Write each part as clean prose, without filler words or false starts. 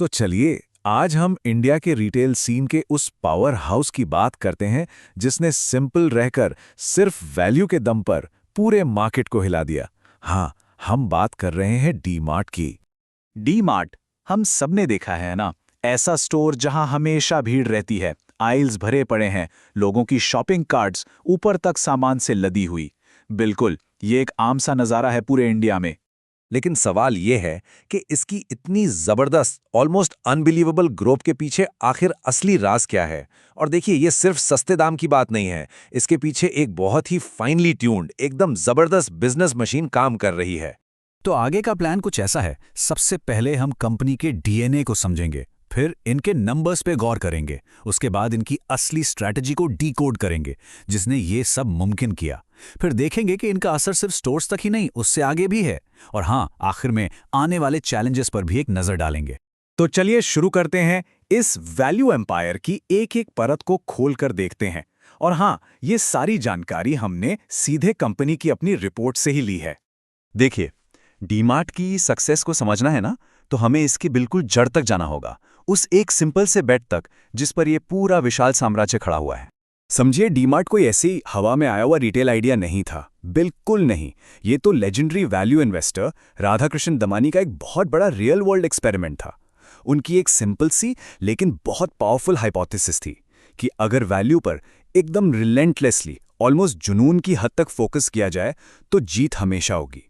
तो चलिए आज हम इंडिया के रिटेल सीन के उस पावर हाउस की बात करते हैं जिसने सिंपल रहकर सिर्फ वैल्यू के दम पर पूरे मार्केट को हिला दिया। हाँ, हम बात कर रहे हैं डी मार्ट की। डी मार्ट हम सबने देखा है ना। ऐसा स्टोर जहां हमेशा भीड़ रहती है, आइल्स भरे पड़े हैं, लोगों की शॉपिंग कार्ट्स ऊपर तक सामान से लदी हुई। बिल्कुल, ये एक आम सा नज़ारा है पूरे इंडिया में। लेकिन सवाल ये है कि इसकी इतनी जबरदस्त ऑलमोस्ट अनबिलीवेबल ग्रोथ के पीछे आखिर असली राज क्या है। और देखिए, ये सिर्फ सस्ते दाम की बात नहीं है, इसके पीछे एक बहुत ही फाइनली ट्यून्ड एकदम जबरदस्त बिजनेस मशीन काम कर रही है। तो आगे का प्लान कुछ ऐसा है। सबसे पहले हम कंपनी के डीएनए को समझेंगे, फिर इनके नंबर्स पे गौर करेंगे, उसके बाद इनकी असली स्ट्रैटेजी को डीकोड करेंगे जिसने ये सब मुमकिन किया। फिर देखेंगे कि इनका असर सिर्फ स्टोर्स तक ही नहीं, उससे आगे भी है। और हाँ, आखिर में आने वाले चैलेंजेस पर भी एक नजर डालेंगे। तो चलिए शुरू करते हैं। इस वैल्यू एम्पायर की एक एक परत को खोलकर देखते हैं। और हाँ, ये सारी जानकारी हमने सीधे कंपनी की अपनी रिपोर्ट से ही ली है। देखिए, डीमार्ट की सक्सेस को समझना है ना, तो हमें इसकी बिल्कुल जड़ तक जाना होगा, उस एक सिंपल से बेट तक जिस पर यह पूरा विशाल साम्राज्य खड़ा हुआ है। समझिए, डीमार्ट कोई ऐसी हवा में आया हुआ रिटेल आइडिया नहीं था, बिल्कुल नहीं। ये तो legendary value investor Radhakrishna Damani का एक बहुत बड़ा रियल वर्ल्ड एक्सपेरिमेंट था। उनकी एक सिंपल सी लेकिन बहुत पावरफुल हाइपोथेसिस थी कि अगर वैल्यू पर एकदम रिलेंटलेसली, ऑलमोस्ट जुनून की हद तक फोकस किया जाए तो जीत हमेशा होगी।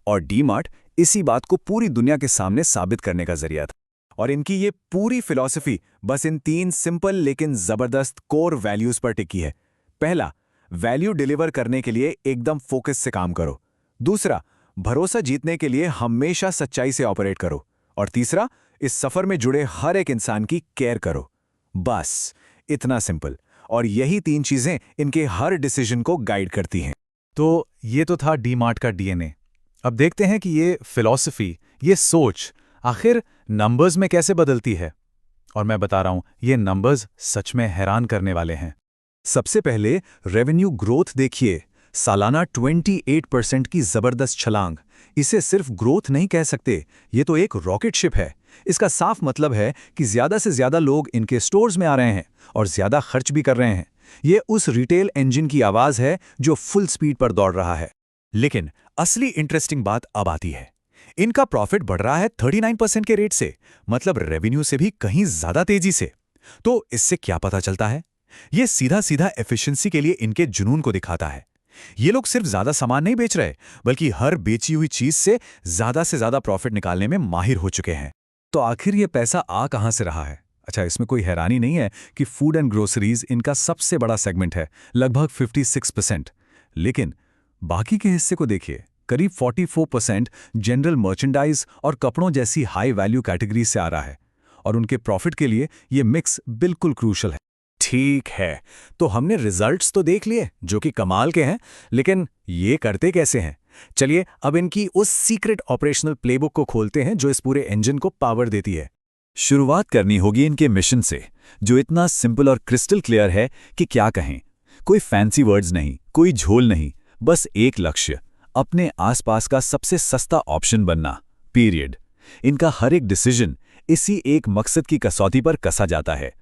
और डीमार्ट इसी बात को पूरी दुनिया के सामने साबित करने का जरिया था। और इनकी ये पूरी फिलॉसफी बस इन तीन सिंपल लेकिन जबरदस्त कोर वैल्यूज पर टिकी है। पहला, वैल्यू डिलीवर करने के लिए एकदम फोकस से काम करो। दूसरा, भरोसा जीतने के लिए हमेशा सच्चाई से ऑपरेट करो। और तीसरा, इस सफर में जुड़े हर एक इंसान की केयर करो। बस इतना सिंपल, और यही तीन चीजें इनके हर डिसीजन को गाइड करती हैं। तो ये तो था डीमार्ट का डीएनए। अब देखते हैं कि ये फिलॉसफी, ये सोच आखिर नंबर्स में कैसे बदलती है। और मैं बता रहा हूं, ये नंबर्स सच में हैरान करने वाले हैं। सबसे पहले रेवेन्यू ग्रोथ देखिए, सालाना 28% की जबरदस्त छलांग। इसे सिर्फ ग्रोथ नहीं कह सकते, ये तो एक रॉकेट शिप है। इसका साफ मतलब है कि ज्यादा से ज्यादा लोग इनके स्टोर्स में आ रहे हैं और ज्यादा खर्च भी कर रहे हैं। ये उस रिटेल इंजन की आवाज है जो फुल स्पीड पर दौड़ रहा है। लेकिन असली इंटरेस्टिंग बात अब आती है। इनका प्रॉफिट बढ़ रहा है 39% के रेट से, मतलब रेवेन्यू से भी कहीं ज्यादा तेजी से। तो इससे क्या पता चलता है? ये सीधा सीधा एफिशिएंसी के लिए इनके जुनून को दिखाता है। ये लोग सिर्फ ज्यादा सामान नहीं बेच रहे, बल्कि हर बेची हुई चीज से ज्यादा प्रॉफिट निकालने में माहिर हो चुके हैं। तो आखिर ये पैसा आ कहां से रहा है? अच्छा, इसमें कोई हैरानी नहीं है कि फूड एंड ग्रोसरीज इनका सबसे बड़ा सेगमेंट है, लगभग 56%। लेकिन बाकी के हिस्से को देखिए, करीब 44% जनरल मर्चेंडाइज और कपड़ों जैसी हाई वैल्यू कैटेगरी से आ रहा है। और उनके प्रॉफिट के लिए ये मिक्स बिल्कुल क्रूशल है। ठीक है, तो हमने रिजल्ट्स तो देख लिए जो कि कमाल के हैं, लेकिन ये करते कैसे हैं? चलिए अब इनकी उस सीक्रेट ऑपरेशनल प्लेबुक को खोलते हैं जो इस पूरे इंजन को पावर देती है। शुरुआत करनी होगी इनके मिशन से, जो इतना सिंपल और क्रिस्टल क्लियर है कि क्या कहें। कोई फैंसी वर्ड्स नहीं, कोई झोल नहीं, बस एक लक्ष्य, अपने आसपास का सबसे सस्ता ऑप्शन बनना, पीरियड। इनका हर एक डिसीजन इसी एक मकसद की कसौटी पर कसा जाता है।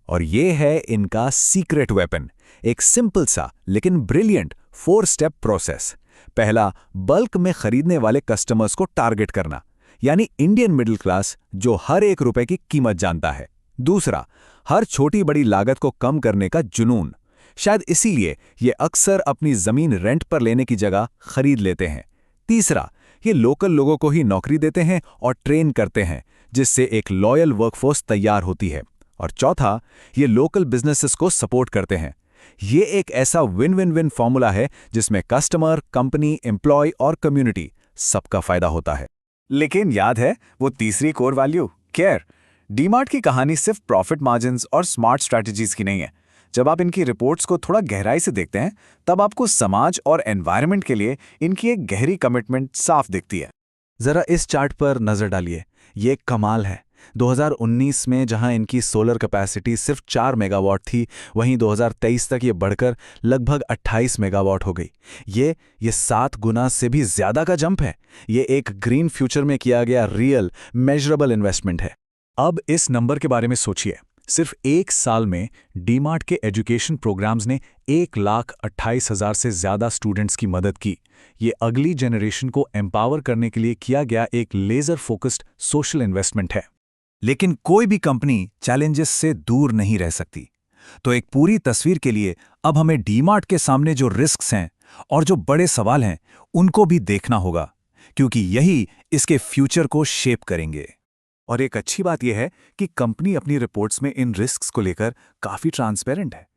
और ये है इनका सीक्रेट वेपन, एक सिंपल सा लेकिन ब्रिलियंट 4 स्टेप प्रोसेस। पहला, बल्क में खरीदने वाले कस्टमर्स को टारगेट करना, यानी इंडियन मिडिल क्लास जो हर एक रुपए की कीमत जानता है। दूसरा, हर छोटी बड़ी लागत को कम करने का जुनून। शायद इसीलिए ये अक्सर अपनी जमीन रेंट पर लेने की जगह खरीद लेते हैं। तीसरा, ये लोकल लोगों को ही नौकरी देते हैं और ट्रेन करते हैं, जिससे एक लॉयल वर्कफोर्स तैयार होती है। और चौथा, ये लोकल बिजनेसेस को सपोर्ट करते हैं। ये एक ऐसा विन विन विन फॉर्मूला है जिसमें कस्टमर, कंपनी, एम्प्लॉय और कम्युनिटी सबका फायदा होता है। लेकिन याद है वो तीसरी कोर वैल्यू, केयर। डीमार्ट की कहानी सिर्फ प्रॉफिट मार्जिन्स और स्मार्ट स्ट्रैटेजीज की नहीं है। जब आप इनकी रिपोर्ट्स को थोड़ा गहराई से देखते हैं, तब आपको समाज और एनवायरनमेंट के लिए इनकी एक गहरी कमिटमेंट साफ दिखती है। जरा इस चार्ट पर नजर डालिए, ये एक कमाल है। 2019 में जहां इनकी सोलर कैपेसिटी सिर्फ 4 मेगावाट थी, वहीं 2023 तक ये बढ़कर लगभग 28 मेगावाट हो गई। ये 7 गुना से भी ज्यादा का जंप है। ये एक ग्रीन फ्यूचर में किया गया रियल मेजरेबल इन्वेस्टमेंट है। अब इस नंबर के बारे में सोचिए। सिर्फ 1 साल में डीमार्ट के एजुकेशन प्रोग्राम्स ने 1,28,000 से ज्यादा स्टूडेंट्स की मदद की। ये अगली जनरेशन को एम्पावर करने के लिए किया गया एक लेजर फोकस्ड सोशल इन्वेस्टमेंट है। लेकिन कोई भी कंपनी चैलेंजेस से दूर नहीं रह सकती। तो एक पूरी तस्वीर के लिए अब हमें डीमार्ट के सामने जो रिस्क्स हैं और जो बड़े सवाल हैं उनको भी देखना होगा, क्योंकि यही इसके फ्यूचर को शेप करेंगे। और एक अच्छी बात यह है कि कंपनी अपनी रिपोर्ट्स में इन रिस्क्स को लेकर काफी ट्रांसपेरेंट है।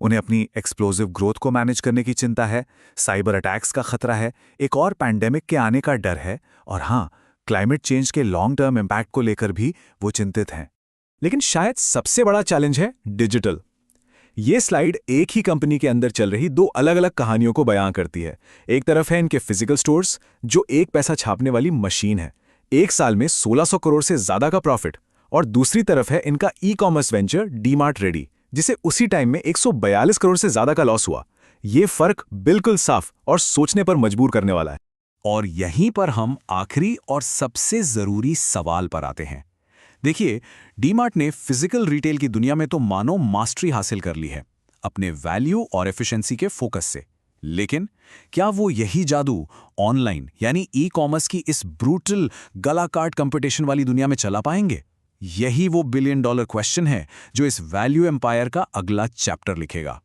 उन्हें अपनी एक्सप्लोसिव ग्रोथ को मैनेज करने की चिंता है, साइबर अटैक्स का खतरा है, एक और पैंडेमिक के आने का डर है, और हाँ, क्लाइमेट चेंज के लॉन्ग टर्म इम्पैक्ट को लेकर भी वो चिंतित हैं। लेकिन शायद सबसे बड़ा चैलेंज है डिजिटल। ये स्लाइड एक ही कंपनी के अंदर चल रही 2 अलग-अलग कहानियों को बयां करती है। एक तरफ है इनके फिजिकल स्टोर्स, जो 1 पैसा छापने वाली मशीन है, 1 साल में 1600 करोड़ से ज्यादा का प्रॉफिट, और दूसरी तरफ है इनका ई-कॉमर्स वेंचर डीमार्ट रेडी, जिसे उसी टाइम में 142 करोड़ से ज्यादा का लॉस हुआ। ये फर्क बिल्कुल साफ और सोचने पर मजबूर करने वाला है। और यहीं पर हम आखिरी और सबसे जरूरी सवाल पर आते हैं। देखिए, डीमार्ट ने फिजिकल रिटेल की दुनिया में तो मानो मास्टरी हासिल कर ली है अपने वैल्यू और एफिशिएंसी के फोकस से। लेकिन क्या वो यही जादू ऑनलाइन यानी ई कॉमर्स की इस ब्रूटल गला काट कंपटीशन वाली दुनिया में चला पाएंगे? यही वो $1 बिलियन क्वेश्चन है जो इस वैल्यू एम्पायर का अगला चैप्टर लिखेगा।